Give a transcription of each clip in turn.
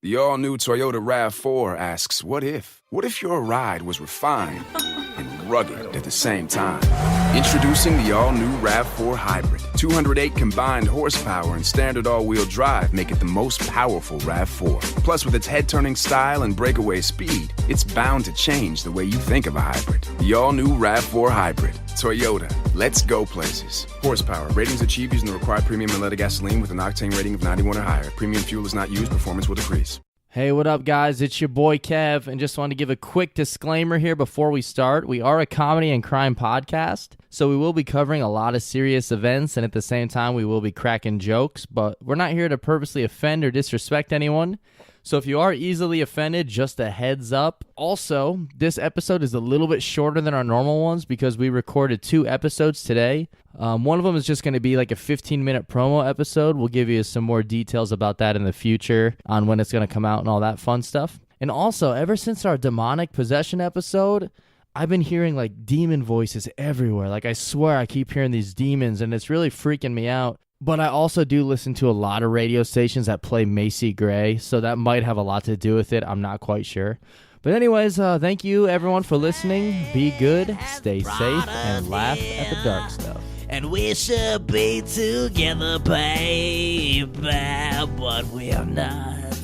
The all-new Toyota RAV4 asks, what if? What if your ride was refined and rugged at the same time? Introducing the all-new RAV4 Hybrid. 208 combined horsepower and standard all-wheel drive make it the most powerful RAV4. Plus, with its head-turning style and breakaway speed, it's bound to change the way you think of a hybrid. The all-new RAV4 Hybrid. Toyota. Let's go places. Horsepower. Ratings achieved using the required premium unleaded gasoline with an octane rating of 91 or higher. Premium fuel is not used. Performance will decrease. Hey, what up, guys? It's your boy Kev, and just wanted to give a quick disclaimer here before we start. We are a comedy and crime podcast, so we will be covering a lot of serious events, and at the same time, we will be cracking jokes, but we're not here to purposely offend or disrespect anyone. So if you are easily offended, just a heads up. Also, this episode is a little bit shorter than our normal ones because we recorded 2 episodes today. One of them is just going to be like a 15-minute promo episode. We'll give you some more details about that in the future on when it's going to come out and all that fun stuff. And also, ever since our demonic possession episode, I've been hearing like demon voices everywhere. Like I swear I keep hearing these demons and it's really freaking me out. But I also do listen to a lot of radio stations that play Macy Gray, so that might have a lot to do with it. I'm not quite sure. But anyways, thank you everyone for listening. Be good, stay safe, and laugh at the dark stuff. And we should be together, baby, but we're not.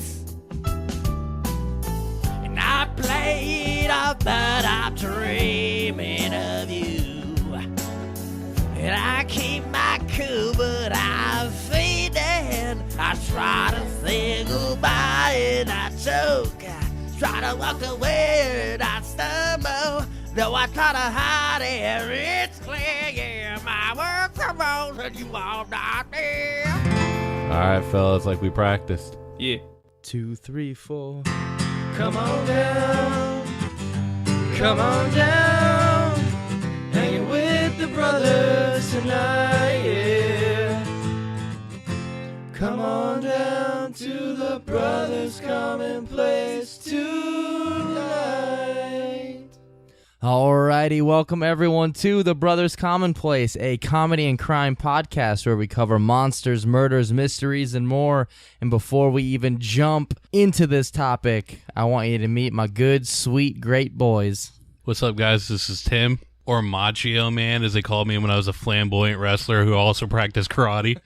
And I played off, but I'm dreaming of you. And I keep my cool, but I'm fading. I try to say goodbye and I choke. I try to walk away and I stumble. Though I try to hide it, it's clear. Yeah, my work from home and you all not there. All right, fellas, like we practiced. Yeah. 2, 3, 4. Come on down. Come on down. Hanging with the brothers tonight, yeah. Come on down to the brothers Commonplace tonight. Alrighty, welcome everyone to the Brothers Commonplace, a comedy and crime podcast where we cover monsters, murders, mysteries, and more. And before we even jump into this topic, I want you to meet my good, sweet, great boys. What's up, guys? This is Tim, or Machio Man, as they called me when I was a flamboyant wrestler who also practiced karate.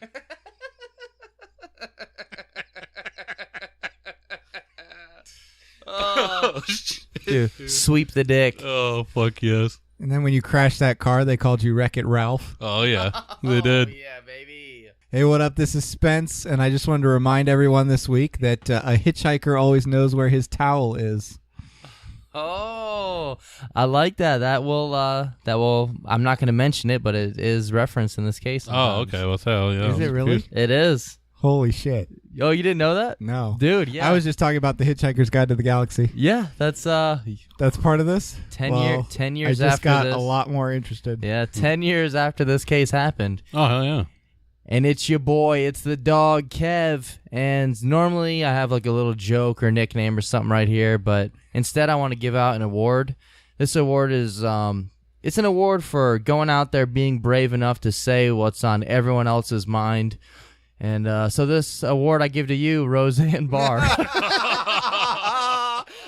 Dude, sweep the dick. Oh, fuck yes. And then when you crashed that car, they called you Wreck-It Ralph. Oh, yeah. They did. Yeah, baby. Hey, what up? This is Spence, and I just wanted to remind everyone this week that a hitchhiker always knows where his towel is. Oh, I like that. That will, I'm not going to mention it, but it is referenced in this case. Oh, okay. Well, hell, yeah. Is it really? It is. Holy shit. Oh, you didn't know that? No. Dude, yeah. I was just talking about the Hitchhiker's Guide to the Galaxy. Yeah, that's That's part of this? 10 years I just after got this. a lot more interested. Yeah, 10 years after this case happened. Oh, hell yeah. And it's your boy, it's the dog, Kev. And normally I have like a little joke or nickname or something right here, but instead I want to give out an award. This award is, it's an award for going out there being brave enough to say what's on everyone else's mind. And so this award I give to you, Roseanne Barr.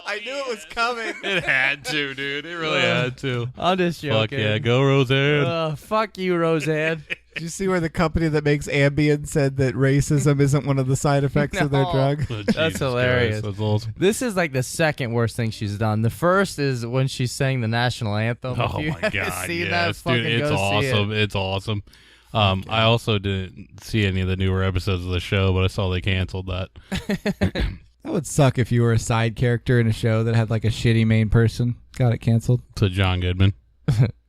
I knew it was coming. It had to, dude. It really had to. I'm just joking. Fuck yeah. Go, Roseanne. Fuck you, Roseanne. Did you see where the company that makes Ambien said that racism isn't one of the side effects of their No. drug? Oh, That's Jesus hilarious. Christ, that's awesome. This is like the second worst thing she's done. The first is when she sang the national anthem. Oh, If you my haven't God. seen Yes, that, dude. fucking It's go see awesome. it. It's awesome. I also didn't see any of the newer episodes of the show, but I saw they canceled that. That would suck if you were a side character in a show that had like a shitty main person. Got it canceled. To John Goodman.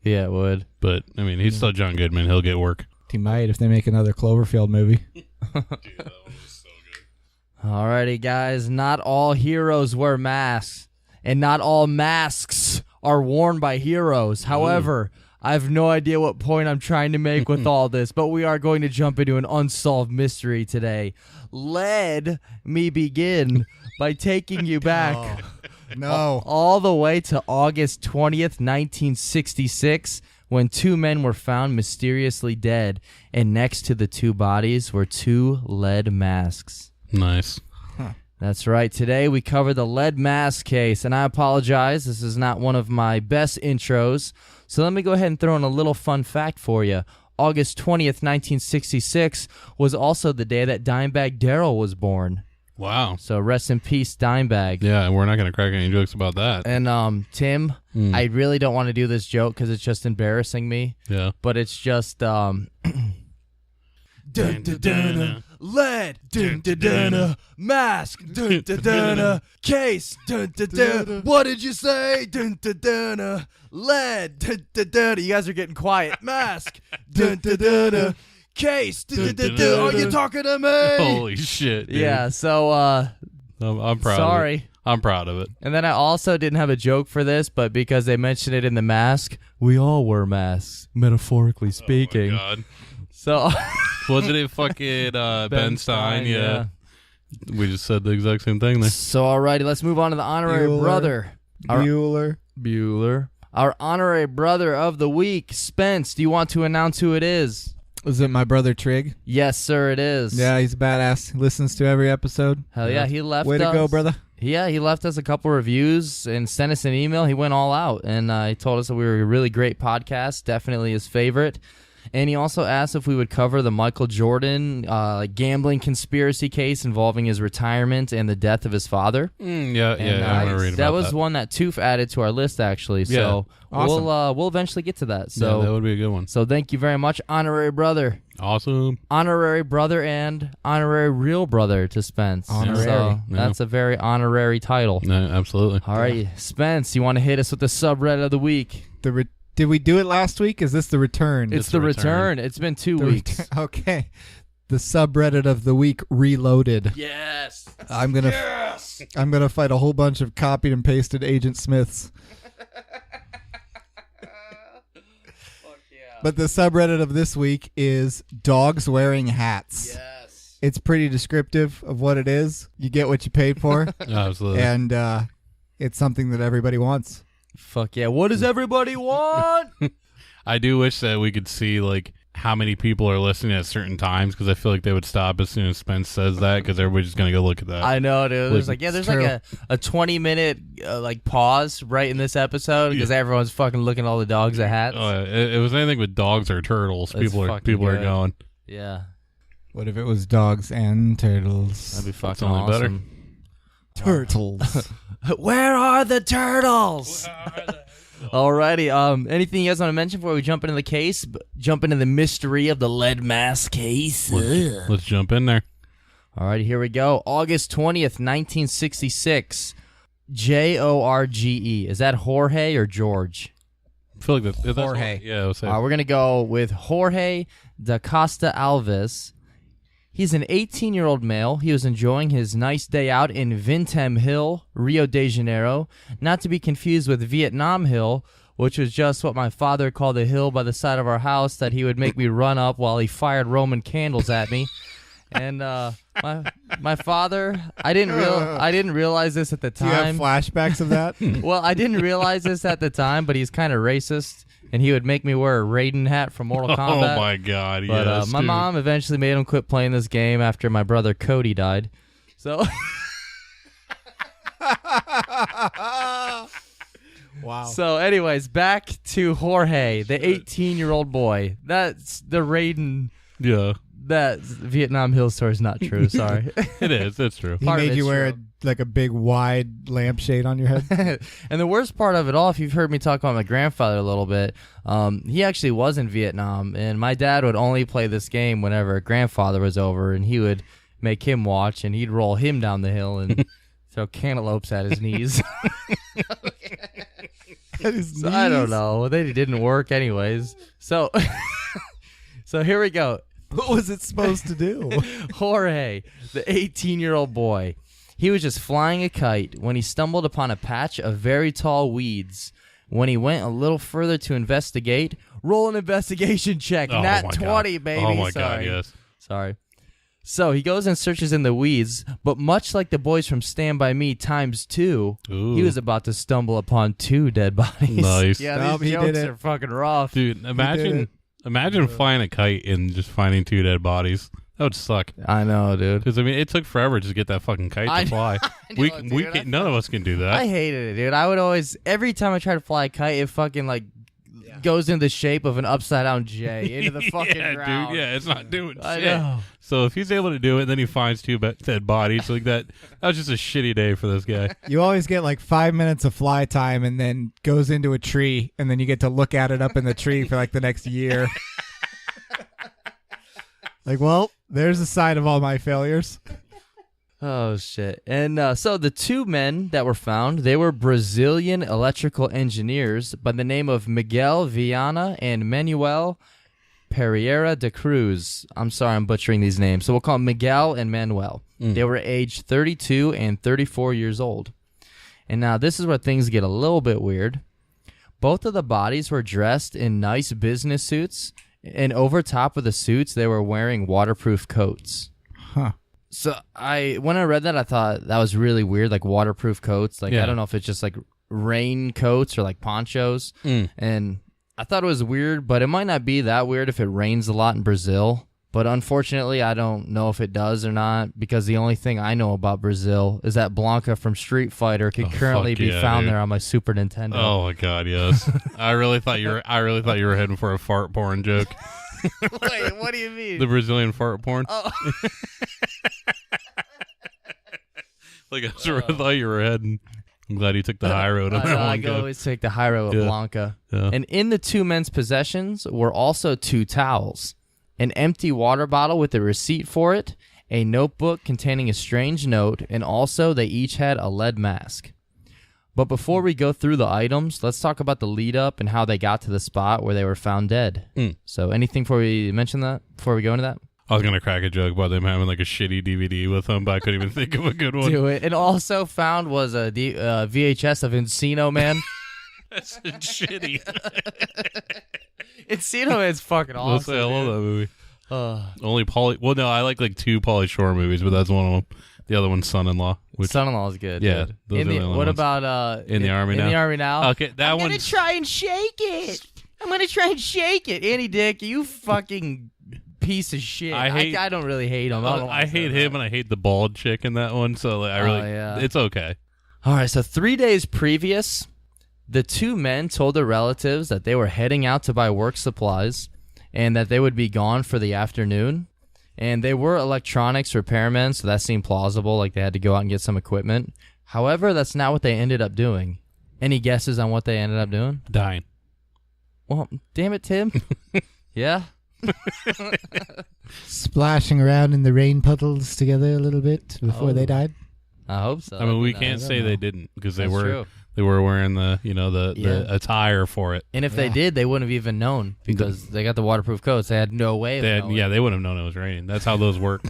Yeah, it would. But, I mean, he's still John Goodman. He'll get work. He might if they make another Cloverfield movie. Dude, that one was so good. Alrighty, guys. Not all heroes wear masks, and not all masks are worn by heroes. However, I have no idea what point I'm trying to make with all this, but we are going to jump into an unsolved mystery today. Let me begin by taking you back No. all the way to August 20th, 1966, when 2 men were found mysteriously dead, and next to the 2 bodies were 2 lead masks. Nice. That's right. Today we cover the lead mask case, and I apologize. This is not one of my best intros. So let me go ahead and throw in a little fun fact for you. August 20th, 1966 was also the day that Dimebag Darrell was born. Wow. So rest in peace, Dimebag. Yeah, and we're not going to crack any jokes about that. And Tim, I really don't want to do this joke because it's just embarrassing me. Yeah. But it's just dun dun dun lead dun dun dun mask dun dun dun case dun dun dun. What did you say? Dun dun dun lead dun dun dun. You guys are getting quiet. Mask dun dun dun. Case. Are you talking to me? Holy shit, dude. Yeah, so I'm proud sorry. of it. I'm proud of it. And then I also didn't have a joke for this, but because they mentioned it in the mask, we all wear masks, metaphorically speaking. Oh my God. So Wasn't it fucking Ben Stein? Yeah. We just said the exact same thing there. So alrighty, let's move on to the honorary brother. Bueller. Our honorary brother of the week, Spence. Do you want to announce who it is? Was it my brother Trig? Yes, sir, it is. Yeah, he's badass. He listens to every episode. Hell yeah, he left Way us. to go, brother. Yeah, he left us a couple reviews and sent us an email. He went all out, and he told us that we were a really great podcast, definitely his favorite. And he also asked if we would cover the Michael Jordan gambling conspiracy case involving his retirement and the death of his father. Yeah, I want to read about that. That was one that Toof added to our list, actually. So Awesome. we'll eventually get to that. So yeah, that would be a good one. So thank you very much, honorary brother. Awesome. Honorary brother and honorary real brother to Spence. Honorary. So that's a very honorary title. No, absolutely. All right, Spence, you want to hit us with the subreddit of the week? Did we do it last week? Is this the return? It's the return. It's been 2 weeks. Okay. The subreddit of the week reloaded. Yes. I'm gonna fight a whole bunch of copied and pasted Agent Smiths. But the subreddit of this week is dogs wearing hats. Yes. It's pretty descriptive of what it is. You get what you paid for. Absolutely. And it's something that everybody wants. Fuck yeah. What does everybody want? I do wish that we could see like how many people are listening at certain times, because I feel like they would stop as soon as Spence says that, because everybody's just going to go look at that. I know, dude. There's like true. a 20-minute like pause right in this episode because everyone's fucking looking at all the dogs at hats. It was anything with dogs or turtles. That's People are good. going. Yeah. What if it was dogs and turtles? That'd be fucking only better. awesome. Turtles. Where are the turtles? Alrighty. Anything you guys want to mention before we jump into the case? Jump into the mystery of the lead mask case. Let's jump in there. Alrighty, here we go. August 20th, 1966. Jorge. Is that Jorge or George? I feel like that's Jorge. Yeah, I was saying. We're going to go with Jorge da Costa Alves. He's an 18-year-old male. He was enjoying his nice day out in Vintem Hill, Rio de Janeiro, not to be confused with Vietnam Hill, which was just what my father called a hill by the side of our house that he would make me run up while he fired Roman candles at me. And my father, I didn't realize this at the Do you have time. flashbacks of that? Well, I didn't realize this at the time, but he's kind of racist. And he would make me wear a Raiden hat from Mortal Kombat. Oh my God! But yes, my dude. mom eventually made him quit playing this game after my brother Cody died. So, Wow. so anyways, back to Jorge, the 18-year-old boy. That's the Raiden. Yeah, That Vietnam Hill story is not true. Sorry. it is. It's true. He part of made it's you wear true. like a big wide lampshade on your head. And the worst part of it all, if you've heard me talk about my grandfather a little bit, he actually was in Vietnam, and my dad would only play this game whenever grandfather was over, and he would make him watch, and he'd roll him down the hill and throw cantaloupes at his knees. So I don't know. They didn't work anyways. So, so here we go. What was it supposed to do? Jorge, the 18-year-old boy. He was just flying a kite when he stumbled upon a patch of very tall weeds. When he went a little further to investigate, roll an investigation check. Oh Nat my 20, God. baby. Oh my Sorry. God! Yes. Sorry. So he goes and searches in the weeds, but much like the boys from Stand By Me ×2, Ooh. he was about to stumble upon 2 dead bodies. Nice. Yeah, Nope, these he jokes did it. are fucking rough. Dude, imagine flying a kite and just finding 2 dead bodies. That would suck. I know, dude. Because, I mean, it took forever to get that fucking kite to fly. None of us can do that. I hated it, dude. I would always, every time I try to fly a kite, it fucking, like, goes into the shape of an upside-down J into the fucking ground. Dude, yeah, it's not doing I shit. know. So if he's able to do it, then he finds two dead bodies like that. That was just a shitty day for this guy. You always get like 5 minutes of fly time and then goes into a tree, and then you get to look at it up in the tree for like the next year. Like, well, there's the side of all my failures. Oh, shit. And so the two men that were found, they were Brazilian electrical engineers by the name of Miguel Viana and Manuel Pereira de Cruz. I'm sorry, I'm butchering these names. So we'll call them Miguel and Manuel. They were aged 32 and 34 years old. And now this is where things get a little bit weird. Both of the bodies were dressed in nice business suits, and over top of the suits, they were wearing waterproof coats. Huh. So when I read that, I thought that was really weird, like waterproof coats. Like, Yeah. I don't know if it's just like rain coats or like ponchos. And I thought it was weird, but it might not be that weird if it rains a lot in Brazil. But unfortunately, I don't know if it does or not, because the only thing I know about Brazil is that Blanca from Street Fighter can currently fuck be yeah, found dude. there on my Super Nintendo. Oh my god, yes. I really thought you were heading for a fart porn joke. Wait, what do you mean? The Brazilian fart porn. Oh. Like that's where I thought you were heading. I'm glad you took the high road on that I one. Kev. always take the high road with Yeah. Blanca. Yeah. And in the two men's possessions were also two towels, an empty water bottle with a receipt for it, a notebook containing a strange note, and also they each had a lead mask. But before we go through the items, let's talk about the lead up and how they got to the spot where they were found dead. So anything before we mention that, before we go into that? I was gonna crack a joke about them having like a shitty DVD with them, but I couldn't even think of a good one. Do it. And also found was a VHS of Encino Man. That's shitty. Encino Man's fucking I'll awesome. say I love that movie. that. Only Pauly. Well, no, I like two Pauly Shore movies, but that's one of them. The other one's Son-in-Law. Which, Son-in-law is good. Yeah, dude. those are the only what ones. about In the Army in Now? the Army Now? Okay, that I'm gonna one's try and shake it. I'm gonna try and shake it. Andy Dick, you fucking piece of shit. I don't really hate him. I hate him, and I hate the bald chick in that one. So like, I really, yeah. it's okay. All right, so 3 days previous, the two men told their relatives that they were heading out to buy work supplies and that they would be gone for the afternoon. And they were electronics repairmen, so that seemed plausible, like they had to go out and get some equipment. However, that's not what they ended up doing. Any guesses on what they ended up doing? Dying. Well, damn it, Tim. Yeah? Splashing around in the rain puddles together a little bit before they died. I hope so. I mean, we That'd be can't nice. say they didn't because they That's were true. they were wearing the the Yeah. attire for it. And if they did, they wouldn't have even known because they got the waterproof coats. They had no way of knowing. They wouldn't have known it was raining. That's how those work.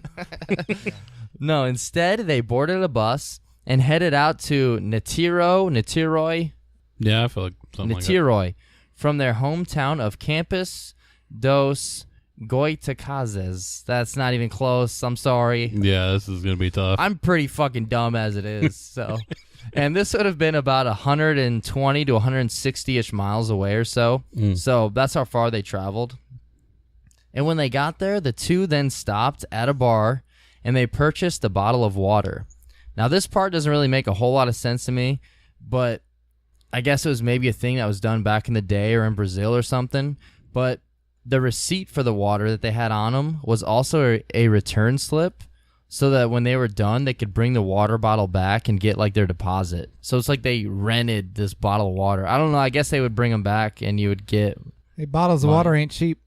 No, instead, they boarded a bus and headed out to Niterói, Yeah, I feel like something like that. Niterói, from their hometown of Campos dos Goitacazes. That's not even close. I'm sorry. Yeah, this is gonna be tough. I'm pretty fucking dumb as it is. So, and this would have been about 120 to 160-ish miles away or so. So that's how far they traveled. And when they got there, the two then stopped at a bar and they purchased a bottle of water. Now, this part doesn't really make a whole lot of sense to me, but I guess it was maybe a thing that was done back in the day or in Brazil or something. But the receipt for the water that they had on them was also a return slip so that when they were done, they could bring the water bottle back and get like their deposit. So it's like they rented this bottle of water. I don't know. I guess they would bring them back and you would get... Hey, bottles of water ain't cheap.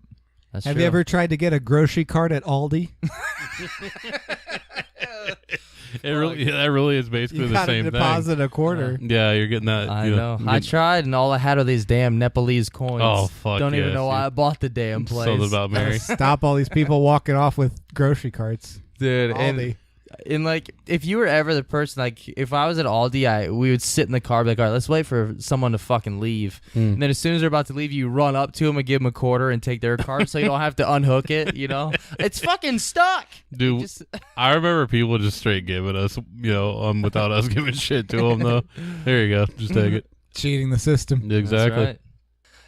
That's Have true. you ever tried to get a grocery cart at Aldi? That really is basically You the gotta same thing. deposit a quarter. Yeah, you're getting that. I you know. you I get tried, and all I had are these damn Nepalese coins. Oh, fuck Don't even yes, know why dude. I bought the damn place. something about Mary. Stop all these people walking off with grocery carts. Dude, Aldi. and like, if you were ever the person, like, if I was at Aldi, we would sit in the car, be like, all right, let's wait for someone to fucking leave. And then as soon as they're about to leave, you run up to them and give them a quarter and take their card so you don't have to unhook it, you know? It's fucking stuck. Dude, Just- I remember people just straight giving us, without us giving shit to them, though. There you go. Just take it. Cheating the system. Exactly. That's right.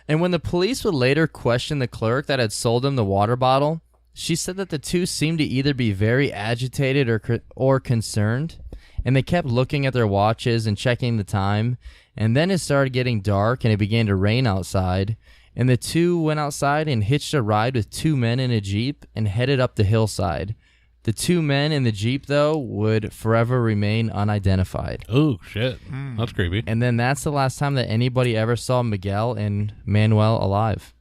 And when the police would later question the clerk that had sold him the water bottle, She said that the two seemed to either be very agitated or concerned, and they kept looking at their watches and checking the time, and then it started getting dark and it began to rain outside, and the two went outside and hitched a ride with two men in a Jeep and headed up the hillside. The two men in the Jeep, though, would forever remain unidentified. Oh, shit. That's creepy. And then that's the last time that anybody ever saw Miguel and Manuel alive.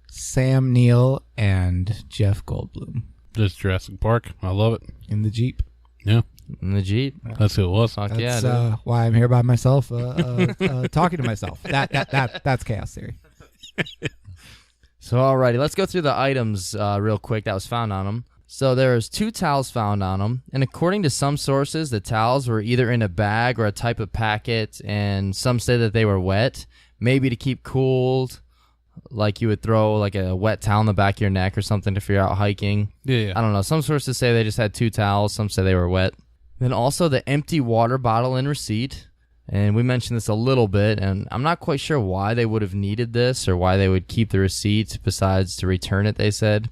Sam Neill and Jeff Goldblum Just Jurassic Park. I love it. in the Jeep. Yeah. In the Jeep. That's who it was. Fuck That's yeah, dude. why I'm here by myself, talking to myself. That's chaos theory. So, alrighty, let's go through the items real quick that was found on them. So there's 2 towels found on them, and according to some sources, the towels were either in a bag or a type of packet, and some say that they were wet, maybe to keep cooled, like you would throw like a wet towel in the back of your neck or something if you're out hiking. Yeah. I don't know. Some sources say they just had 2 towels. Some say they were wet. Then also the empty water bottle and receipt. And we mentioned this a little bit, and I'm not quite sure why they would have needed this or why they would keep the receipt besides to return it, they said.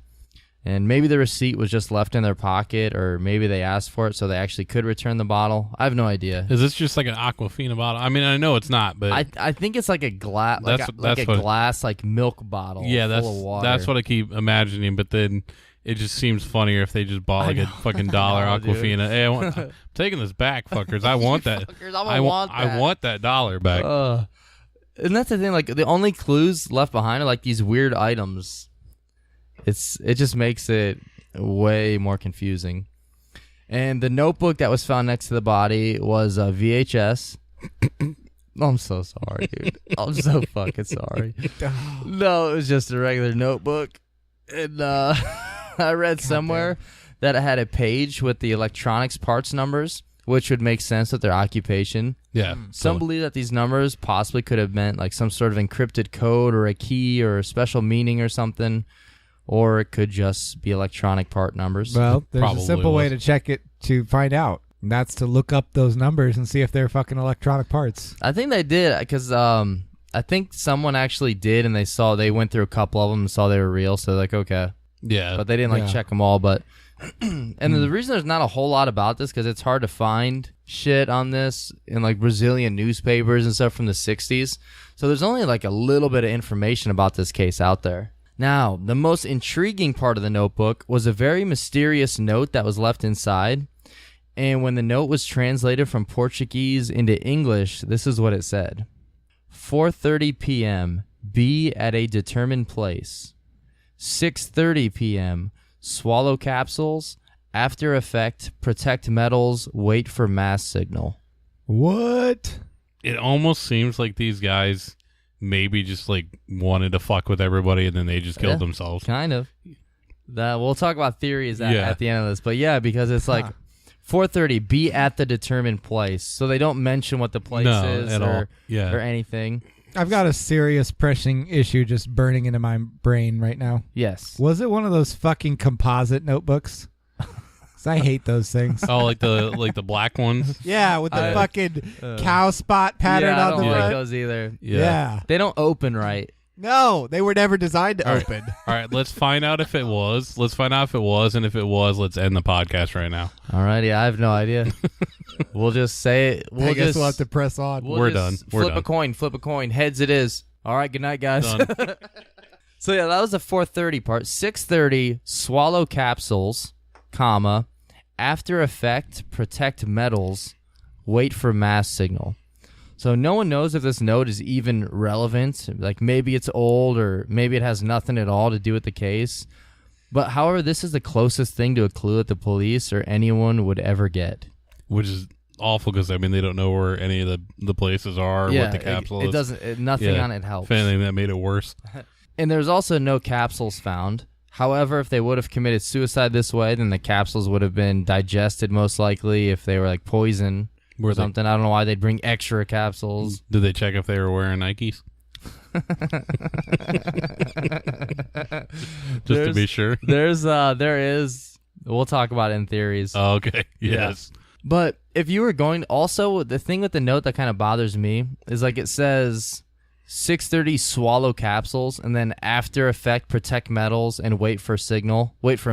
And maybe the receipt was just left in their pocket, or maybe they asked for it so they actually could return the bottle. I have no idea. Is this just like an Aquafina bottle? I mean, I know it's not, but I think it's like a glass, glass like milk bottle. yeah, full of water. that's what I keep imagining. But then it just seems funnier if they just bought like a fucking dollar Aquafina. Hey, I'm taking this back, fuckers. I want that. Fuckers, I want that $1 back. And that's the thing. Like the only clues left behind are like these weird items. It just makes it way more confusing. And the notebook that was found next to the body was a VHS. I'm so sorry, dude. I'm so fucking sorry. No, it was just a regular notebook. And I read somewhere that it had a page with the electronics parts numbers, which would make sense with their occupation. Yeah. Some believe that these numbers possibly could have meant like some sort of encrypted code or a key or a special meaning or something. Or it could just be electronic part numbers. Well, there's Probably a simple way to check it to find out. And that's to look up those numbers and see if they're fucking electronic parts. I think they did because I think someone actually did, and they went through a couple of them and saw they were real. So they're like, okay, Yeah. but they didn't check them all. But and the reason there's not a whole lot about this because it's hard to find shit on this in like Brazilian newspapers and stuff from the 60s. So there's only like a little bit of information about this case out there. Now, the most intriguing part of the notebook was a very mysterious note that was left inside. And when the note was translated from Portuguese into English, this is what it said. 4:30 p.m. Be at a determined place. 6:30 p.m. Swallow capsules. After effect, protect metals, wait for mass signal. What? It almost seems like these guys maybe just like wanted to fuck with everybody and then they just killed themselves. Kind of. We'll talk about theories at the end of this. But yeah, because it's like 4:30, be at the determined place. So they don't mention what the place is or anything. I've got a serious pressing issue just burning into my brain right now. Yes. Was it one of those fucking composite notebooks? 'Cause I hate those things. Oh, like the black ones? Yeah, with the fucking cow spot pattern I on don't the like front. those either. Yeah. They don't open right. No, they were never designed to open. All right, let's find out if it was. Let's find out if it was, and if it was, let's end the podcast right now. Alrighty, I have no idea. We'll just say it. I guess we'll have to press on. We're done. Flip a coin. Heads it is. All right, good night, guys. Done. So yeah, that was the 4:30 part. 6:30, swallow capsules, comma, after effect, protect metals, wait for mass signal. So no one knows if this note is even relevant. Like maybe it's old or maybe it has nothing at all to do with the case. But however, this is the closest thing to a clue that the police or anyone would ever get. Which is awful because, I mean, they don't know where any of the places are or what the capsule is. It doesn't, nothing on it helps. If anything, that made it worse. And there's also no capsules found. However, if they would have committed suicide this way, then the capsules would have been digested most likely if they were like poison or something. I don't know why they'd bring extra capsules. Did they check if they were wearing Nikes? Just to be sure. There is. We'll talk about it in theories. Oh, okay. Yes. Yeah. But if you were going, also the thing with the note that kind of bothers me is like it says 6:30 swallow capsules, and then after effect protect metals and wait for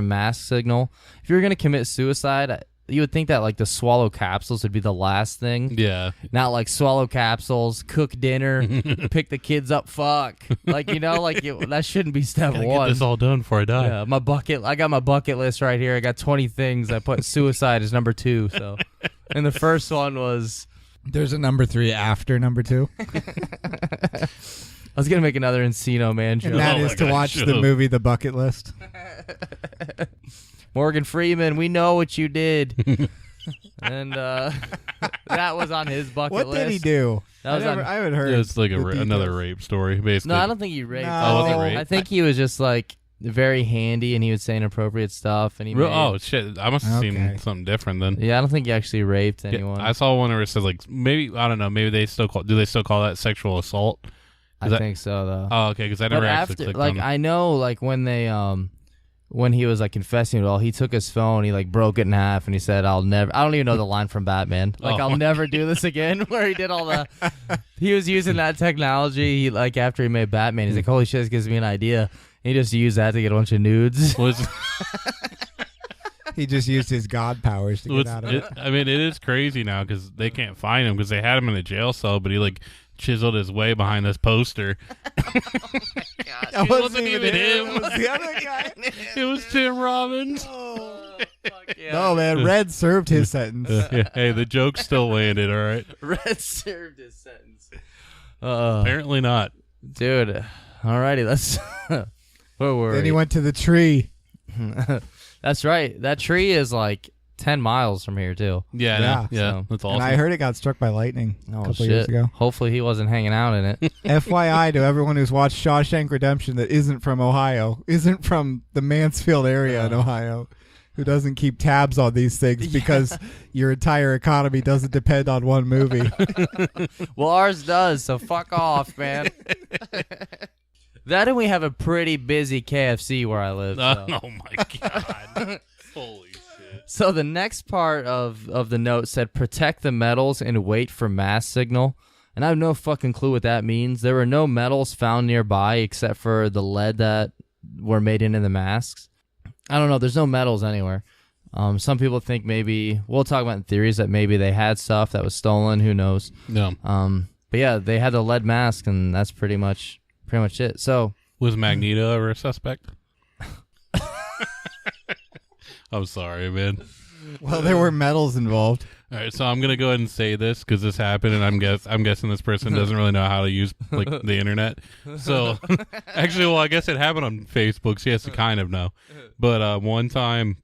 mask signal. If you're gonna commit suicide, you would think that like the swallow capsules would be the last thing. Yeah. Not like swallow capsules, cook dinner, pick the kids up, fuck. Like, that shouldn't be step Gotta one. get this all done before I die. Yeah, I got my bucket list right here. I got 20 things. I put suicide as number 2. So, and the first one was, There's a number 3 after number 2. I was gonna make another Encino Man joke. And that Oh is my to God, watch shut the up. movie The Bucket List. Morgan Freeman, we know what you did. And that was on his bucket What list. did he do? That was I haven't heard. It's like the another details. rape story, basically. No, I don't think he raped. No. Oh, was it rape? I think he was just like very handy, and he would say inappropriate stuff. And he Oh shit! I must have Okay. seen something different then. yeah, I don't think he actually raped Yeah, anyone. I saw one where it says like maybe I don't know. Maybe they still call. Do they still call that sexual assault? I that- think so though. Oh, okay. Because I But never actually after, clicked like, on it. I know, like when they when he was like confessing it all, he took his phone, he like broke it in half, and he said, I don't even know the line from Batman. Like, Oh. I'll never do this again. Where he did all the, he was using that technology. He like after he made Batman, he's like, holy shit, this gives me an idea. And he just used that to get a bunch of nudes. Was He just used his god powers to get out of it. I mean, it is crazy now because they can't find him because they had him in a jail cell, but he like chiseled his way behind this poster. That wasn't even him. It was the other guy. It was Tim Robbins. No, man. Red served his sentence. Yeah, hey, the joke still landed. All right. Red served his sentence. Apparently not. Dude, alrighty, let's. Where were Then he we? went to the tree. That's right. That tree is like 10 miles from here too. Yeah, Yeah. yeah. So- That's awesome. And I heard it got struck by lightning a Oh couple shit! years ago. Hopefully he wasn't hanging out in it. FYI to everyone who's watched Shawshank Redemption that isn't from Ohio, isn't from the Mansfield area in Ohio, who doesn't keep tabs on these things because your entire economy doesn't depend on one movie. Well, ours does, so fuck off, man. That and we have a pretty busy KFC where I live. So, Oh my god! Holy shit! so the next part of the note said protect the metals and wait for mass signal. And I have no fucking clue what that means. There were no metals found nearby except for the lead that were made into the masks. I don't know. There's no metals anywhere. Some people think maybe we'll talk about in theories that maybe they had stuff that was stolen. Who knows? No. But yeah, they had the lead mask, and that's pretty much it. So Was Magneto ever a suspect? I'm sorry, man. Well, there were metals involved. All right, so I'm gonna go ahead and say this because this happened, and I'm guessing this person doesn't really know how to use like the internet. So, actually, well, I guess it happened on Facebook, so he has to kind of know. But one time,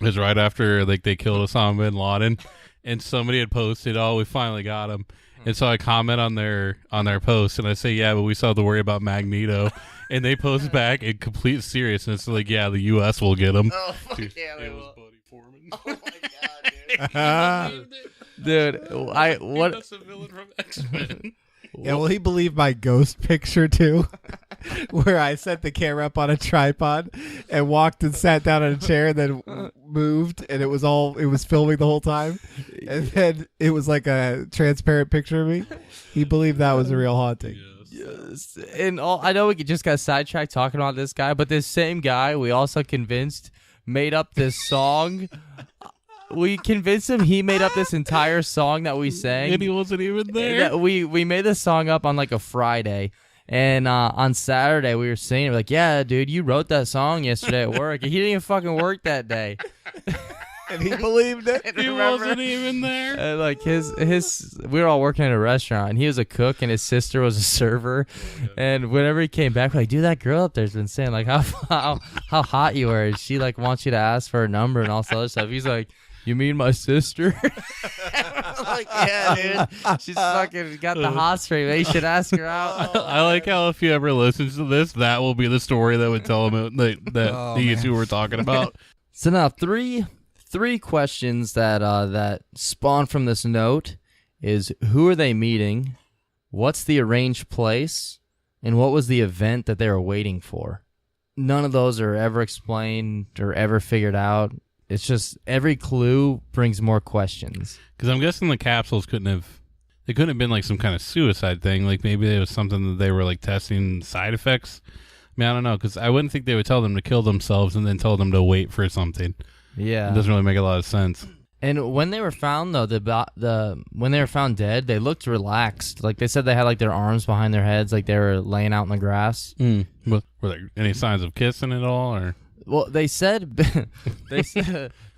it was right after like they killed Osama bin Laden, and somebody had posted, "Oh, we finally got him." And so I comment on their post, and I say, "Yeah, but we still have to worry about Magneto." And they post back in complete seriousness, like, "Yeah, the U.S. will get him." Oh, fuck Dude, yeah, they it was will. Buddy Foreman. Oh my god, dude. What? That's a villain from X-Men. Yeah, well, he believed my ghost picture too, where I set the camera up on a tripod and walked and sat down in a chair, and then moved, and it was filming the whole time, and then it was like a transparent picture of me. He believed that was a real haunting. Yes. And I know we just got sidetracked talking about this guy, but this same guy we also convinced made up this song. We convinced him he made up this entire song that we sang. And he wasn't even there. That we made this song up on like a Friday, and on Saturday we were singing. We're like, yeah, dude, you wrote that song yesterday at work. He didn't even fucking work that day. And he believed it. He wasn't even there. And like his we were all working at a restaurant, and he was a cook and his sister was a server. And whenever he came back, we're like, dude, that girl up there's been saying like how hot you are. She like wants you to ask for her number and all this other stuff. He's like, you mean my sister? I'm like, yeah, dude. She's fucking got the hot streak. You should ask her out. I like how if he ever listens to this, that will be the story that would tell him that he's who we're talking about. So now three questions that spawn from this note is who are they meeting, what's the arranged place, and what was the event that they were waiting for. None of those are ever explained or ever figured out. It's just every clue brings more questions. Because I'm guessing the capsules couldn't have it couldn't have been like some kind of suicide thing. Like maybe it was something that they were like testing side effects. I mean, I don't know, because I wouldn't think they would tell them to kill themselves and then tell them to wait for something. Yeah. It doesn't really make a lot of sense. And when they were found, though, when they were found dead, they looked relaxed. Like, they said they had, like, their arms behind their heads, like they were laying out in the grass. Were there any signs of kissing at all, or? Well, they said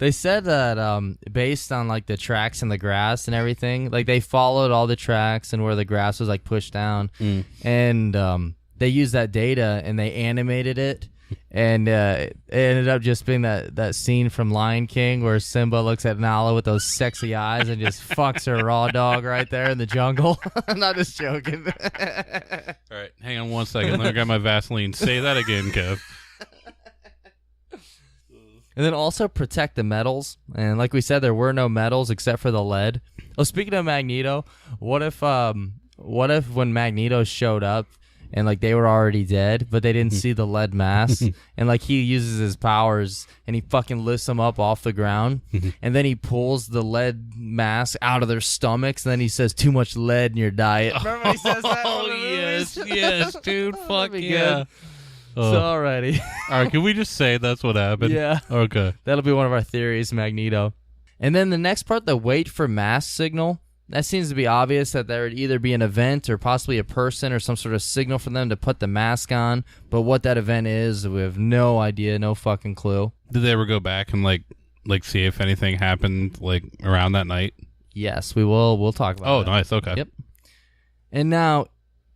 they said that based on, like, the tracks in the grass and everything, like, they followed all the tracks and where the grass was, like, pushed down. And they used that data and they animated it. And it ended up just being that scene from Lion King where Simba looks at Nala with those sexy eyes and just fucks her raw dog right there in the jungle. I'm not just joking. All right, hang on 1 second. Let me grab my Vaseline. Say that again, Kev. And then also protect the metals. And like we said, there were no metals except for the lead. Oh, speaking of Magneto, what if when Magneto showed up, and like they were already dead, but they didn't see the lead mask, and like he uses his powers and he fucking lifts them up off the ground, and then he pulls the lead mask out of their stomachs, and then he says, "Too much lead in your diet." Remember when he says that? Oh yes, dude, fuck be yeah. good. So alrighty, All right, can we just say that's what happened? Yeah. Okay. That'll be one of our theories, Magneto. And then the next part, the wait for mask signal. That seems to be obvious that there would either be an event or possibly a person or some sort of signal for them to put the mask on. But what that event is, we have no idea, no fucking clue. Did they ever go back and like see if anything happened like around that night? Yes, we will. We'll talk about Oh, that. nice. Okay. Yep. And now,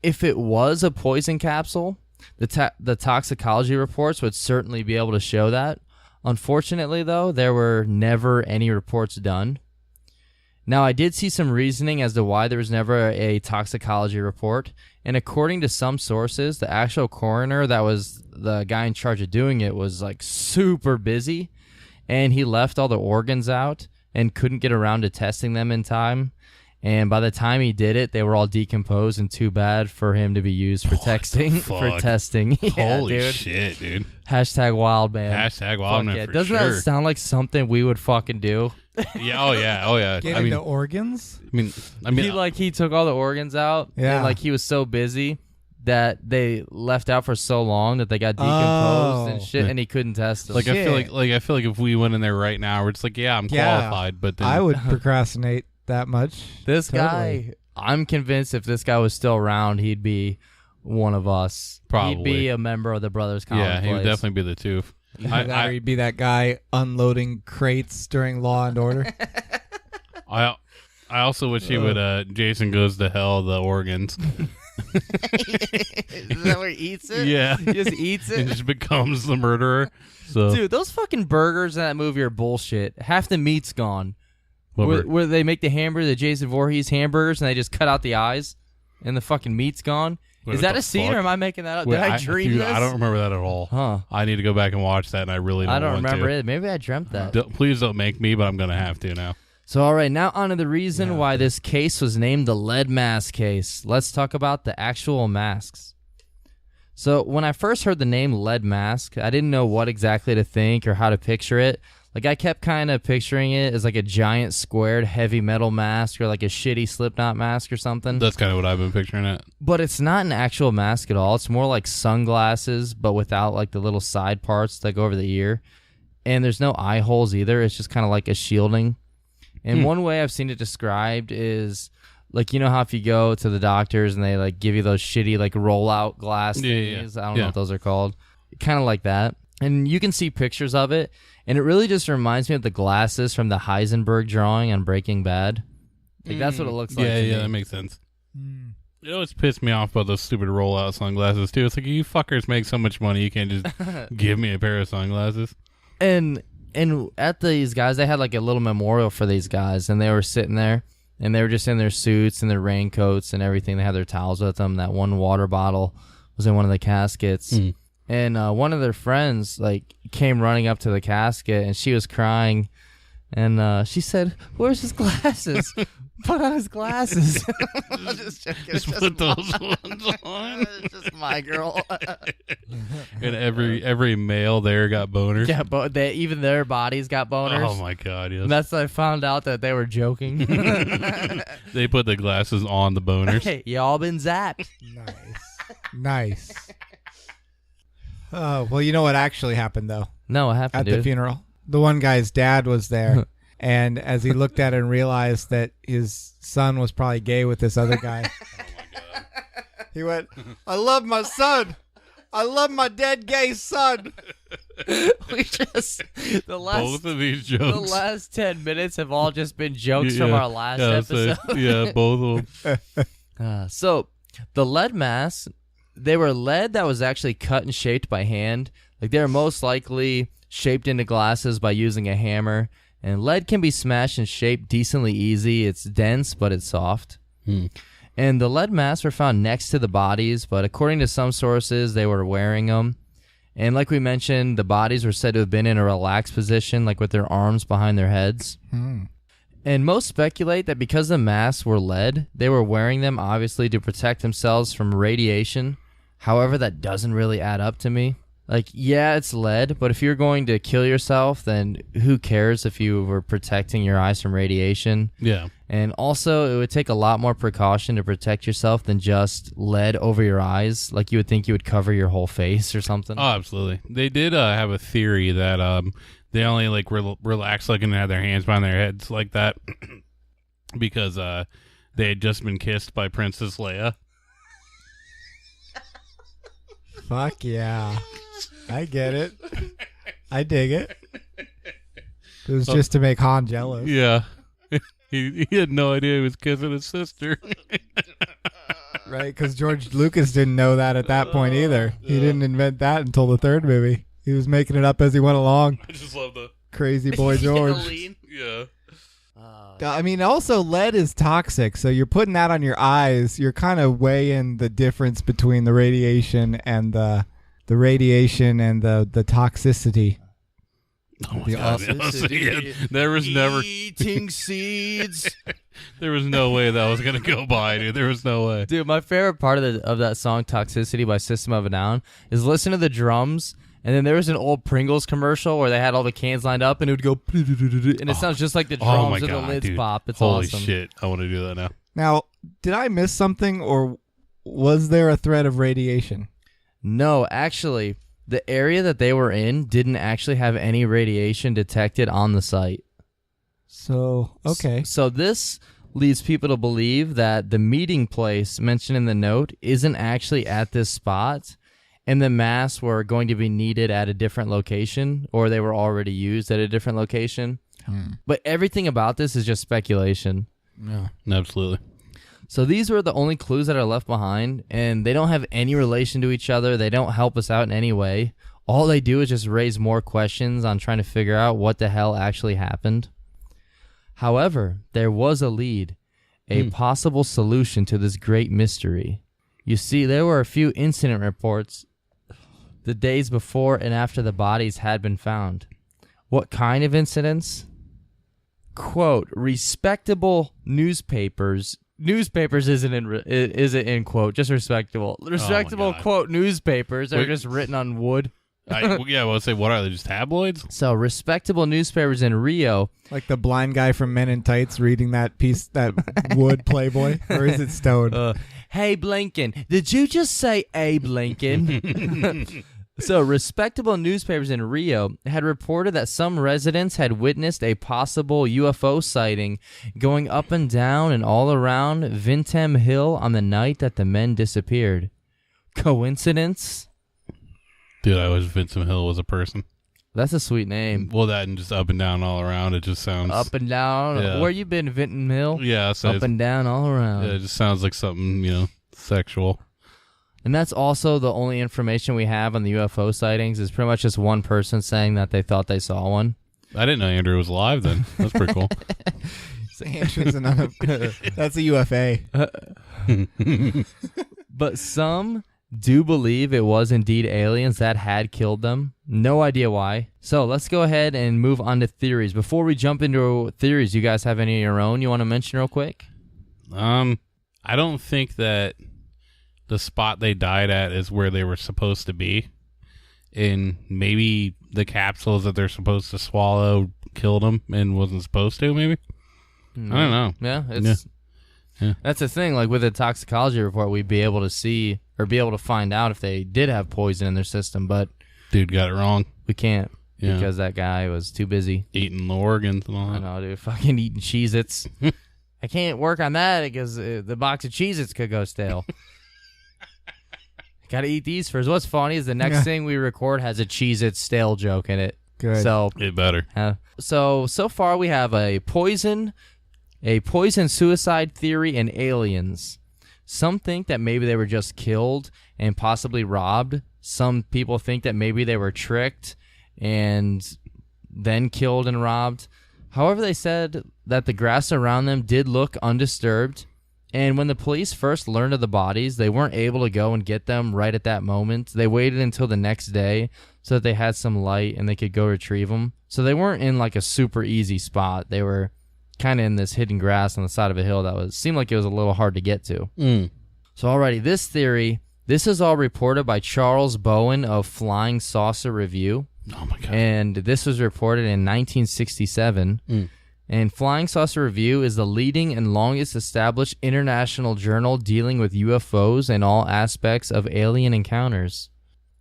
if it was a poison capsule, the toxicology reports would certainly be able to show that. Unfortunately, though, there were never any reports done. Now, I did see some reasoning as to why there was never a toxicology report, and according to some sources, the actual coroner that was the guy in charge of doing it was like super busy, and he left all the organs out and couldn't get around to testing them in time. And by the time he did it, they were all decomposed and too bad for him to be used for testing. Yeah, Holy dude. shit, dude. Hashtag wild man. Hashtag wild man Yeah. for Doesn't sure. that sound like something we would fucking do? Yeah. Oh yeah. Get I mean, into organs? I mean, He took all the organs out. Yeah. And like he was so busy that they left out for so long that they got decomposed and shit, and he couldn't test them. like I feel Shit. like if we went in there right now, we're just like, yeah, I'm qualified, but then I would procrastinate that much. this Totally. guy, I'm convinced if this guy was still around, he'd be one of us. Probably. He'd be a member of the Brothers Commonplace. yeah, he would definitely be the tooth. Or you'd be that guy unloading crates during Law and Order. I also wish he would Jason Goes to Hell the organs. Is that where he eats it? Yeah. He just eats and it? just becomes the murderer. So Dude, those fucking burgers in that movie are bullshit. Half the meat's gone. What Where they make the hamburger, the Jason Voorhees hamburgers, and they just cut out the eyes, and the fucking meat's gone. Wait, Is what that the a scene, fuck? or am I making that up? Wait, Did I dream dude, this? I don't remember that at all. Huh. I need to go back and watch that, and I really don't I don't want remember to. it. Maybe I dreamt that. Please don't make me, but I'm going to have to now. So, all right, now on to the reason why this case was named the lead mask case. Let's talk about the actual masks. So, when I first heard the name lead mask, I didn't know what exactly to think or how to picture it. Like, I kept kind of picturing it as like a giant squared heavy metal mask or like a shitty Slipknot mask or something. That's kind of what I've been picturing it. But it's not an actual mask at all. It's more like sunglasses, but without like the little side parts that go over the ear. And there's no eye holes either. It's just kind of like a shielding. And one way I've seen it described is like, you know how if you go to the doctors and they like give you those shitty like rollout glass things? I don't know what those are called. Kind of like that. And you can see pictures of it. And it really just reminds me of the glasses from the Heisenberg drawing on Breaking Bad. Like that's what it looks like. Yeah, to me. that makes sense. You know what's pissed me off about those stupid rollout sunglasses too? It's like, you fuckers make so much money, you can't just give me a pair of sunglasses. And at these guys, they had like a little memorial for these guys, and they were sitting there, and they were just in their suits and their raincoats and everything. They had their towels with them. That one water bottle was in one of the caskets. And one of their friends like came running up to the casket, and she was crying And she said, "Where's his glasses? Put on his glasses." I'm just joking. Just put those ones on. It's just my girl. And every male there got boners. Yeah, but even their bodies got boners. Oh my god, yes. And that's when I found out that they were joking. They put the glasses on the boners. Hey, y'all been zapped. Nice. Oh, well, you know what actually happened, though, No, what happened, at dude? the funeral? The one guy's dad was there, and as he looked at it and realized that his son was probably gay with this other guy, he went, "I love my son. I love my dead gay son." We just Both of these jokes. the last 10 minutes have all just been jokes from our last episode. Yeah, both of them. So the lead mass, they were lead that was actually cut and shaped by hand. Like, they're most likely shaped into glasses by using a hammer. And lead can be smashed and shaped decently easy. It's dense, but it's soft. And the lead masks were found next to the bodies, but according to some sources, they were wearing them. And like we mentioned, the bodies were said to have been in a relaxed position, like with their arms behind their heads. And most speculate that because the masks were lead, they were wearing them obviously to protect themselves from radiation. However, that doesn't really add up to me. Like, yeah, it's lead, but if you're going to kill yourself, then who cares if you were protecting your eyes from radiation? Yeah. And also, it would take a lot more precaution to protect yourself than just lead over your eyes. Like, you would think you would cover your whole face or something. Oh, absolutely. They did have a theory that they only like relax like and had their hands behind their heads like that because they had just been kissed by Princess Leia. Fuck yeah. I get it. I dig it. It was just to make Han jealous. Yeah. He had no idea he was kissing his sister. Right, because George Lucas didn't know that at that point either. He didn't invent that until the third movie. He was making it up as he went along. I just love the Crazy boy George. yeah. I mean, also lead is toxic, so you're putting that on your eyes. You're kind of weighing the difference between the radiation and the toxicity. Oh my God. Yeah, there was never eating seeds. There was no way that was gonna go by, dude. There was no way. Dude, my favorite part of that song "Toxicity" by System of a Down is listen to the drums. And then there was an old Pringles commercial where they had all the cans lined up, and it would go, and it sounds just like the drums my and God, the lids dude. pop. It's Holy awesome. shit! I want to do that now. Now, did I miss something, or was there a threat of radiation? No, actually, the area that they were in didn't actually have any radiation detected on the site. So, okay. So this leads people to believe that the meeting place mentioned in the note isn't actually at this spot, and the masks were going to be needed at a different location, or they were already used at a different location. But everything about this is just speculation. Yeah. Absolutely. So these were the only clues that are left behind, and they don't have any relation to each other. They don't help us out in any way. All they do is just raise more questions on trying to figure out what the hell actually happened. However, there was a lead, a possible solution to this great mystery. You see, there were a few incident reports the days before and after the bodies had been found. What kind of incidents? Quote, respectable newspapers isn't in quote, just respectable. Respectable, God. quote, newspapers are Wait. just written on wood. Yeah, well, say, what are they? Just tabloids? So, respectable newspapers in Rio. Like the blind guy from Men in Tights reading that wood Playboy? Or is it Stone? Hey, Blinken, did you just say Abe Lincoln? So, respectable newspapers in Rio had reported that some residents had witnessed a possible UFO sighting going up and down and all around Vintem Hill on the night that the men disappeared. Coincidence? Dude, I wish Vincent Hill was a person. That's a sweet name. Well, that and just up and down all around. It just sounds... Up and down. Yeah. Where you been, Vinton Hill? Yeah, so Up and down all around. yeah, it just sounds like something, sexual. And that's also the only information we have on the UFO sightings is pretty much just one person saying that they thought they saw one. I didn't know Andrew was alive then. That's pretty cool. That's a UFA. But some do believe it was indeed aliens that had killed them. No idea why. So let's go ahead and move on to theories. Before we jump into theories, you guys have any of your own you want to mention real quick? I don't think that the spot they died at is where they were supposed to be. And maybe the capsules that they're supposed to swallow killed them and wasn't supposed to, maybe? I don't know. Yeah, that's the thing. Like with a toxicology report, we'd be able to see or be able to find out if they did have poison in their system, but Dude got it wrong. we can't because that guy was too busy. Eating the organs and all I that. know, dude. Fucking eating Cheez-Its. I can't work on that because the box of Cheez-Its could go stale. Gotta eat these first. What's funny is the next thing we record has a Cheez-Its stale joke in it. Good. So It better. so far we have a poison suicide theory, and aliens. Some think that maybe they were just killed and possibly robbed. Some people think that maybe they were tricked and then killed and robbed. However, they said that the grass around them did look undisturbed, and when the police first learned of the bodies, they weren't able to go and get them right at that moment. They waited until the next day so that they had some light and they could go retrieve them. So they weren't in like a super easy spot. They were kind of in this hidden grass on the side of a hill that seemed like it was a little hard to get to. So alrighty, this theory, this is all reported by Charles Bowen of Flying Saucer Review. Oh, my God. And this was reported in 1967. And Flying Saucer Review is the leading and longest established international journal dealing with UFOs and all aspects of alien encounters.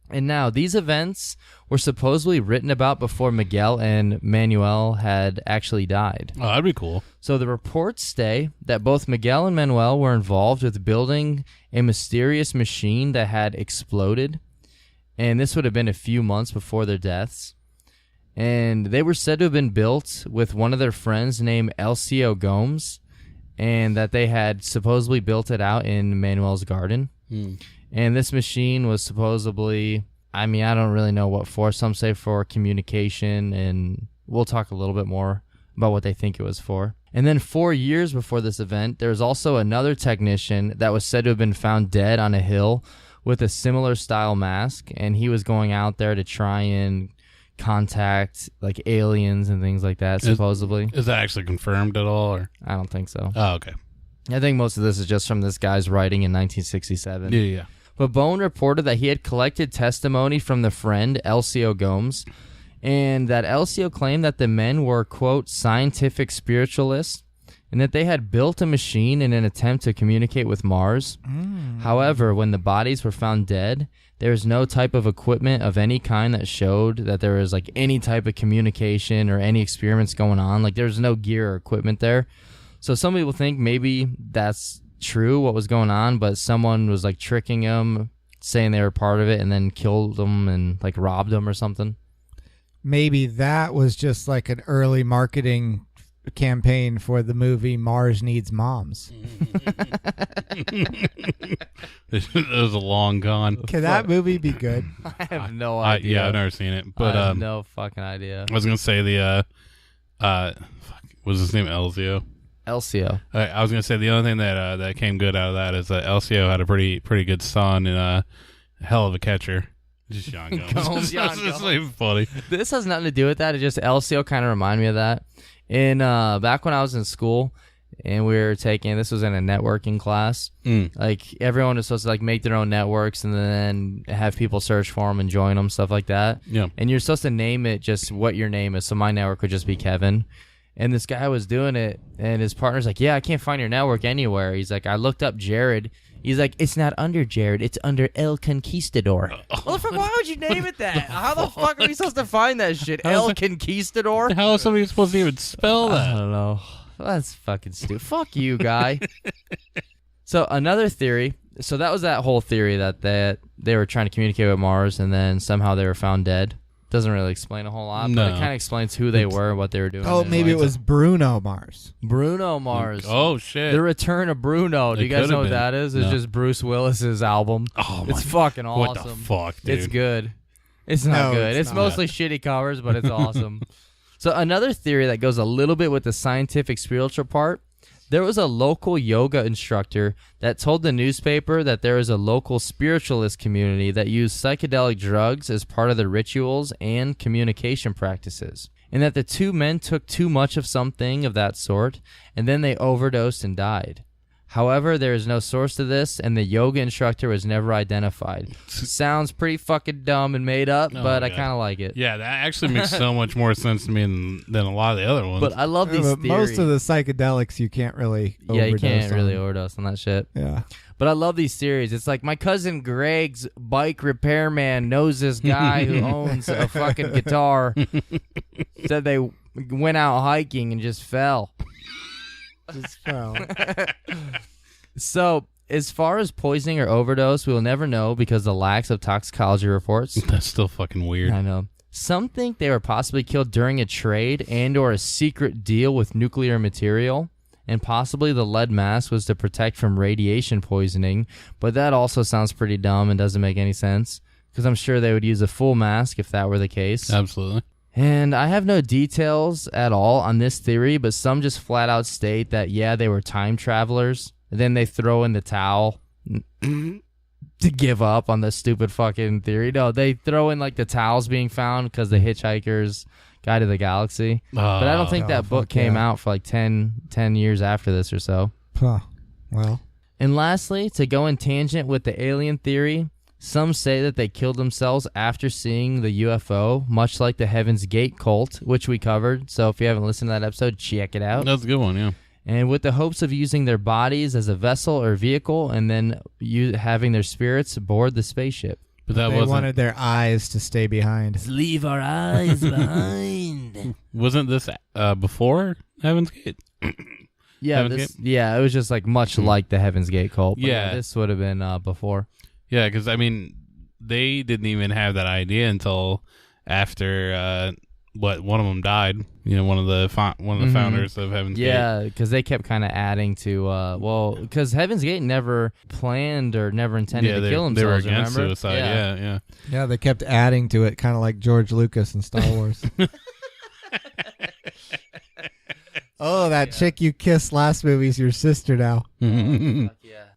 And now, these events were supposedly written about before Miguel and Manuel had actually died. Oh, that'd be cool. So the reports say that both Miguel and Manuel were involved with building a mysterious machine that had exploded. And this would have been a few months before their deaths. And they were said to have been built with one of their friends named Elcio Gomes, and that they had supposedly built it out in Manuel's garden. And this machine was supposedly, I mean, I don't really know what for. Some say for communication, and we'll talk a little bit more about what they think it was for. And then 4 years before this event, there was also another technician that was said to have been found dead on a hill with a similar style mask, and he was going out there to try and contact like aliens and things like that, supposedly. Is that actually confirmed at all? Or? I don't think so. Oh, okay. I think most of this is just from this guy's writing in 1967. Yeah. But Bowen reported that he had collected testimony from the friend Elcio Gomes, and that Elcio claimed that the men were, quote, scientific spiritualists, and that they had built a machine in an attempt to communicate with Mars. However, when the bodies were found dead, there was no type of equipment of any kind that showed that there was like any type of communication or any experiments going on. Like there's no gear or equipment there. So some people think maybe that's true, what was going on, but someone was like tricking them, saying they were part of it, and then killed them and like robbed them or something. Maybe that was just like an early marketing campaign for the movie Mars Needs Moms. It was a long gone. Can that movie be good? I have no idea. Yeah, I've never seen it. But I have no fucking idea. I was gonna say was his name Elcio? Elcio. I was gonna say the only thing that came good out of that is that Elcio had a pretty good son and a hell of a catcher. Just John Gomes. It's like funny. This has nothing to do with that. It just Elcio kind of reminded me of that. In back when I was in school, and we were taking, this was in a networking class. Like everyone was supposed to like make their own networks and then have people search for them and join them, stuff like that. Yeah. And you're supposed to name it just what your name is. So my network would just be Kevin. And this guy was doing it, and his partner's like, "Yeah, I can't find your network anywhere." He's like, "I looked up Jared." He's like, "It's not under Jared. It's under El Conquistador." Well, why would you name it that? How the fuck are we supposed to find that shit? El Conquistador? How is somebody supposed to even spell that? I don't know. That's fucking stupid. Fuck you, guy. So another theory. So that was that whole theory that they were trying to communicate with Mars, and then somehow they were found dead. Doesn't really explain a whole lot, but it kind of explains who they were and what they were doing. Oh, maybe it was Bruno Mars. Bruno Mars. Oh, shit. The Return of Bruno. Do you guys know what that is? It's No. just Bruce Willis's album. Oh, it's fucking awesome. What the fuck, dude? It's good. It's not good. It's not. mostly shitty covers, but it's awesome. So another theory that goes a little bit with the scientific spiritual part, There was a local yoga instructor that told the newspaper that there is a local spiritualist community that used psychedelic drugs as part of their rituals and communication practices, and that the two men took too much of something of that sort, and then they overdosed and died. However, there is no source to this, and the yoga instructor was never identified. Sounds pretty fucking dumb and made up, but I kind of like it. Yeah, that actually makes so much more sense to me than a lot of the other ones. But I love these theories. Most of the psychedelics you can't really overdose you can't really on. overdose on that shit. Yeah. But I love these theories. It's like my cousin Greg's bike repairman knows this guy who owns a fucking guitar. Said they went out hiking and just fell. So, as far as poisoning or overdose, we will never know because of the lack of toxicology reports. That's still fucking weird. I know. Some think they were possibly killed during a trade and or a secret deal with nuclear material, and possibly the lead mask was to protect from radiation poisoning, but that also sounds pretty dumb and doesn't make any sense, because I'm sure they would use a full mask if that were the case. Absolutely. And I have no details at all on this theory, but some just flat out state that, yeah, they were time travelers. And then they throw in the towel to give up on the stupid fucking theory. No, they throw in like the towels being found because the Hitchhiker's Guide to the Galaxy. But I don't think that book came out for like 10 years after this or so. Huh. Well. And lastly, to go in tangent with the alien theory, some say that they killed themselves after seeing the UFO, much like the Heaven's Gate cult, which we covered. So if you haven't listened to that episode, check it out. That's a good one, yeah. And with the hopes of using their bodies as a vessel or vehicle, and then having their spirits aboard the spaceship. But that they wanted their eyes to stay behind. Leave our eyes behind. Wasn't this before Heaven's Gate? Yeah, it was just like much like the Heaven's Gate cult. But Yeah. This would have been before. Yeah, because, I mean, they didn't even have that idea until after, one of them died. You know, one of the founders of Heaven's Gate. Yeah, because they kept kind of adding to, because Heaven's Gate never planned or never intended to kill themselves, they were against remember? suicide, yeah. Yeah, they kept adding to it, kind of like George Lucas in Star Wars. Oh, that chick you kissed last movie's your sister now. Yeah.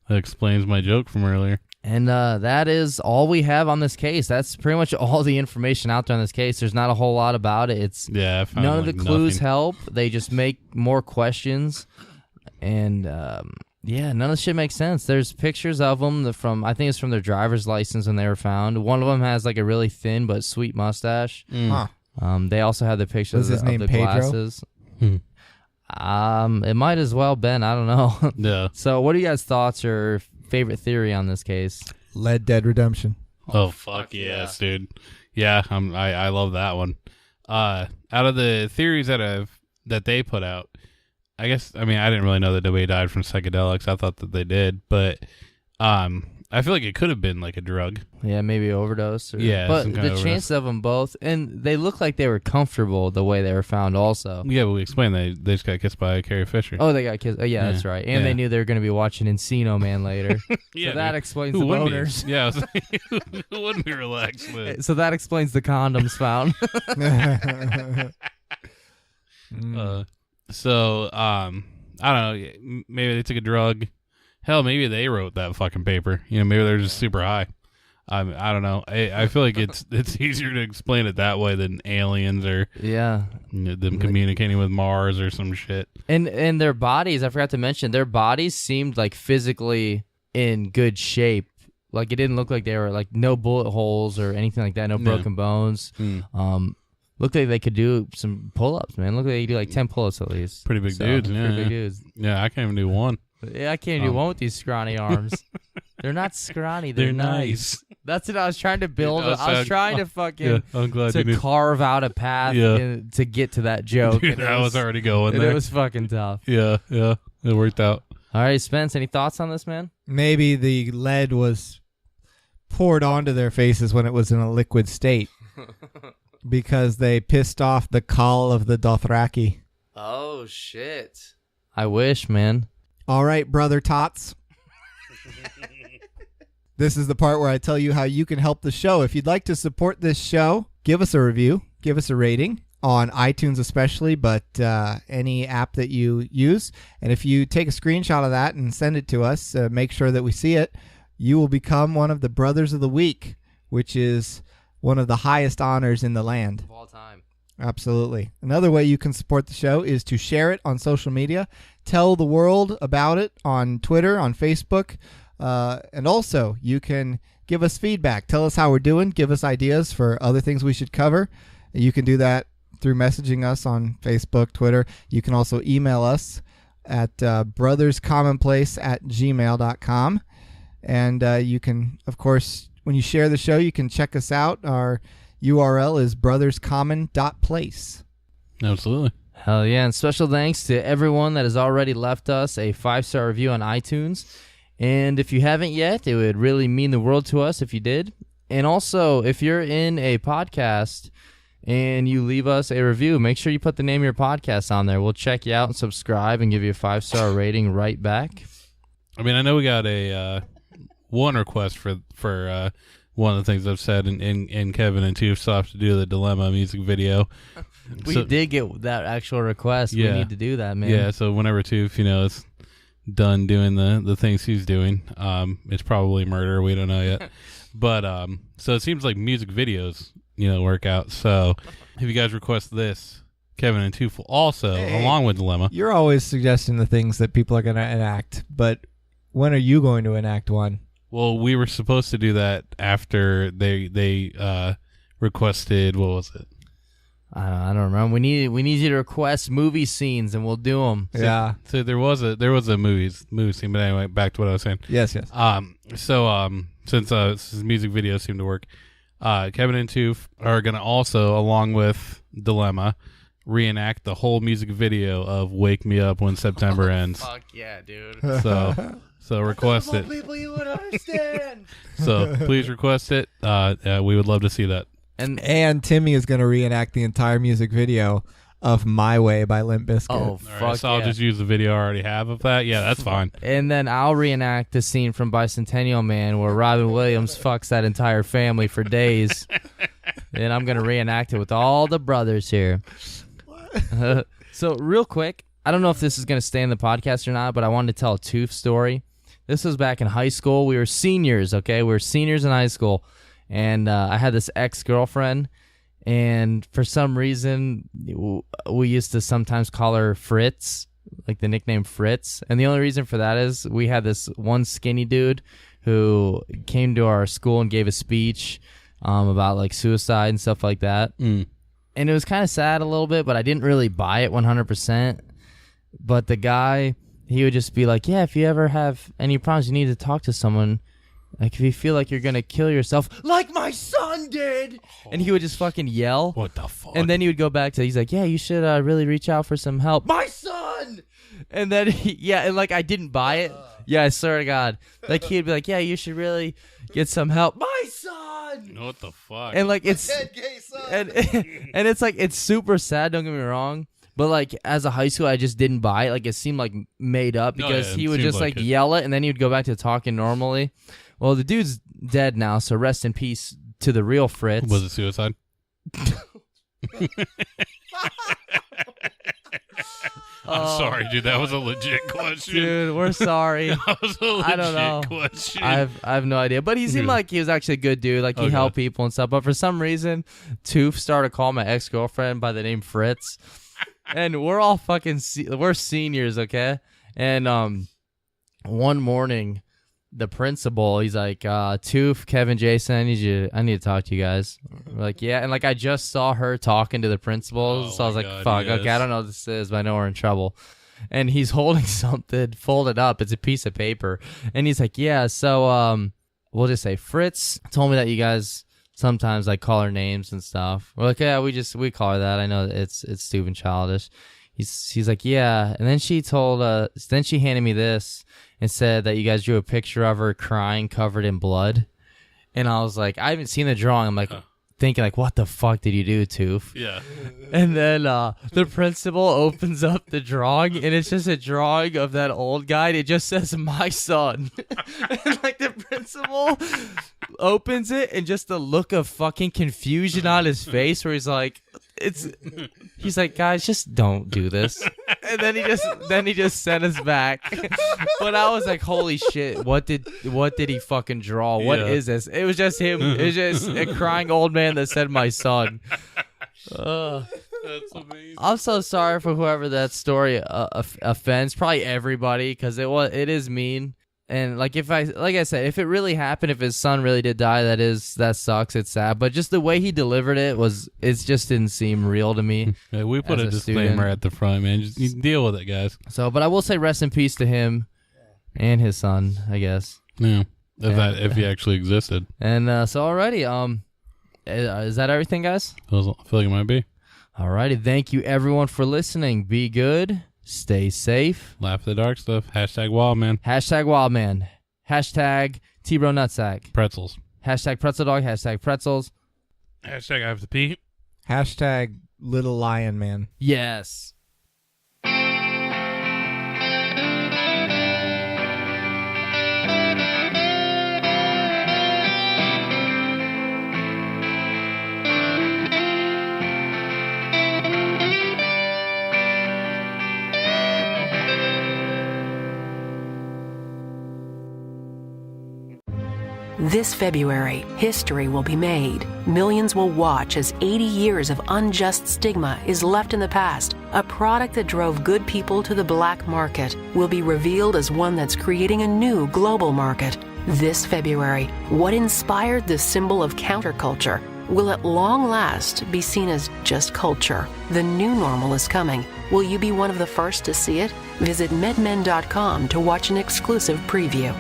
That explains my joke from earlier. And that is all we have on this case. That's pretty much all the information out there on this case. There's not a whole lot about it. It's I found none of the clues nothing. help. They just make more questions. And none of the shit makes sense. There's pictures of them I think it's from their driver's license when they were found. One of them has like a really thin but sweet mustache. Huh. They also have the pictures Was his of name the Pedro? glasses. It might as well been. I don't know. Yeah. So what are you guys' thoughts or favorite theory on this case? Red Dead Redemption. Oh, fuck yes, dude. Yeah, I love that one. Out of the theories that they put out, I guess, I mean, I didn't really know that nobody died from psychedelics. I thought that they did, but I feel like it could have been like a drug. Yeah, maybe overdose. Yeah, but some kind the of chances of them both, and they look like they were comfortable the way they were found also. Yeah, but we explained they just got kissed by Carrie Fisher. Oh, they got kissed. Oh, yeah, that's right. And they knew they were going to be watching Encino Man later. Yeah, so that dude. explains Who the wouldn't be? boners. Yeah, I was like, who wouldn't be relaxed with? So that explains the condoms found. I don't know. Maybe they took a drug. Hell, maybe they wrote that fucking paper. You know, maybe they're just super high. I don't know. I feel like it's easier to explain it that way than aliens or them communicating with Mars or some shit. And their bodies, I forgot to mention, their bodies seemed like physically in good shape. Like it didn't look like they were like no bullet holes or anything like that, no broken bones. Looked like they could do some pull-ups, man. Looked like they could do like 10 pull-ups at least. Pretty big dudes, yeah. Pretty big dudes. Yeah, I can't even do one. Yeah, I can't do one with these scrawny arms. They're not scrawny. They're nice. That's what I was trying to build. I was trying to fucking I'm glad you to knew. carve out a path to get to that joke. Dude, I was already going and there. it was fucking tough. Yeah, it worked out. All right, Spence, any thoughts on this, man? Maybe the lead was poured onto their faces when it was in a liquid state because they pissed off the call of the Dothraki. Oh, shit. I wish, man. All right, brother Tots. This is the part where I tell you how you can help the show. If you'd like to support this show, give us a review, give us a rating on iTunes especially, but any app that you use. And if you take a screenshot of that and send it to us, make sure that we see it, you will become one of the Brothers of the Week, which is one of the highest honors in the land. Of all time. Absolutely. Another way you can support the show is to share it on social media. Tell the world about it on Twitter, on Facebook. And also, you can give us feedback. Tell us how we're doing. Give us ideas for other things we should cover. You can do that through messaging us on Facebook, Twitter. You can also email us at brotherscommonplace@gmail.com. And you can, of course, when you share the show, you can check us out. Our URL is brotherscommon.place. Absolutely. Hell yeah. And special thanks to everyone that has already left us a 5-star review on iTunes. And if you haven't yet, it would really mean the world to us if you did. And also, if you're in a podcast and you leave us a review, make sure you put the name of your podcast on there. We'll check you out and subscribe and give you a 5-star rating right back. I mean, I know we got a one request for one of the things I've said, and Kevin and Toof still have to do the Dilemma music video. We did get that actual request. Yeah. We need to do that, man. Yeah, so whenever Toof, is done doing the things he's doing, it's probably murder. We don't know yet. But so it seems like music videos, work out. So if you guys request this, Kevin and Toof will also, along with Dilemma. You're always suggesting the things that people are going to enact, but when are you going to enact one? Well, we were supposed to do that after they requested, what was it? I don't remember. We need you to request movie scenes, and we'll do them. Yeah. So there was a movie scene, but anyway, back to what I was saying. Yes. So since music videos seem to work, Kevin and Toof are gonna also, along with Dilemma, reenact the whole music video of "Wake Me Up When September Ends." Fuck yeah, dude. So request it. People you would understand. So please request it. We would love to see that. And Timmy is going to reenact the entire music video of "My Way" by Limp Bizkit. Oh, All fuck right, so yeah. I'll just use the video I already have of that. Yeah, that's fine. And then I'll reenact the scene from Bicentennial Man where Robin Williams fucks that entire family for days. And I'm going to reenact it with all the brothers here. So real quick, I don't know if this is going to stay in the podcast or not, but I wanted to tell a Toof story. This was back in high school. We were seniors, okay? We were seniors in high school. And I had this ex-girlfriend, and for some reason, we used to sometimes call her Fritz, like the nickname Fritz. And the only reason for that is we had this one skinny dude who came to our school and gave a speech about like suicide and stuff like that. Mm. And it was kind of sad a little bit, but I didn't really buy it 100%. But the guy, he would just be like, yeah, if you ever have any problems, you need to talk to someone. Like, if you feel like you're going to kill yourself, like my son did. And he would just fucking yell. What the fuck? And then he would go back to, he's like, yeah, you should really reach out for some help. My son! And then, and like, I didn't buy it. Yeah, I swear to God. Like, he'd be like, yeah, you should really get some help. My son! What the fuck? And like, it's, and it's like, it's super sad, don't get me wrong. But like, as a high school, I just didn't buy it. Like, it seemed like made up because he would just like yell it, and then he would go back to talking normally. Well, the dude's dead now, so rest in peace to the real Fritz. Was it suicide? I'm sorry, dude. That was a legit question. Dude, we're sorry. That was a legit I don't know. question. I have no idea. But he seemed like he was actually a good dude. Like, he helped people and stuff. But for some reason, Toof started calling my ex-girlfriend by the name Fritz. And we're all fucking we're seniors, okay? And one morning, the principal, he's like, Toof, Kevin, Jason, I need to talk to you guys. We're like, yeah. And like, I just saw her talking to the principal, so I was like, fuck, okay, I don't know what this is, but I know we're in trouble. And he's holding something folded up. It's a piece of paper. And he's like, yeah, so we'll just say Fritz told me that you guys sometimes like call her names and stuff. We're like, yeah, we call her that. I know it's stupid and childish. He's like, yeah. And then she handed me this and said that you guys drew a picture of her crying covered in blood. And I was like, I haven't seen the drawing. I'm like thinking like, what the fuck did you do, Toof? Yeah. And then the principal opens up the drawing, and it's just a drawing of that old guy. And it just says, my son. And like, the principal opens it, and just the look of fucking confusion on his face where he's like, he's like, guys, just don't do this. And then he just sent us back. But I was like, holy shit, what did he fucking draw? What is this? It was just him. It was just a crying old man that said my son. That's amazing. I'm so sorry for whoever that story offends. Probably everybody, because it is mean. And like I said, if it really happened, if his son really did die, that sucks. It's sad. But just the way he delivered it just didn't seem real to me. Yeah, we put a disclaimer student. at the front, man. Just you deal with it, guys. So, but I will say rest in peace to him and his son, I guess. Yeah, if he actually existed. And so alrighty, is that everything, guys? I feel like it might be. Alrighty, thank you everyone for listening. Be good. Stay safe. Laugh at the dark stuff. Hashtag Wildman. Hashtag Wildman. Hashtag T-Bro Nutsack. Pretzels. Hashtag Pretzel Dog. Hashtag Pretzels. Hashtag I have to pee. Hashtag Little Lion Man. Yes. This February, history will be made. Millions will watch as 80 years of unjust stigma is left in the past. A product that drove good people to the black market will be revealed as one that's creating a new global market. This February, what inspired the symbol of counterculture will at long last be seen as just culture. The new normal is coming. Will you be one of the first to see it? Visit medmen.com to watch an exclusive preview.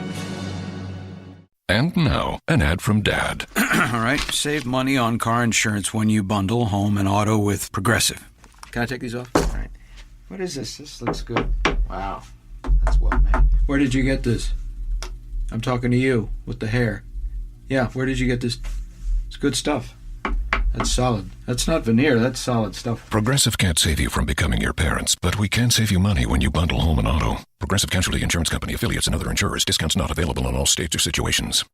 And now, an ad from Dad. All right, save money on car insurance when you bundle home and auto with Progressive. Can I take these off? All right. What is this? This looks good. Wow. That's well made. Where did you get this? I'm talking to you with the hair. Yeah, where did you get this? It's good stuff. That's solid. That's not veneer. That's solid stuff. Progressive can't save you from becoming your parents, but we can save you money when you bundle home and auto. Progressive Casualty Insurance Company, affiliates, and other insurers. Discounts not available in all states or situations.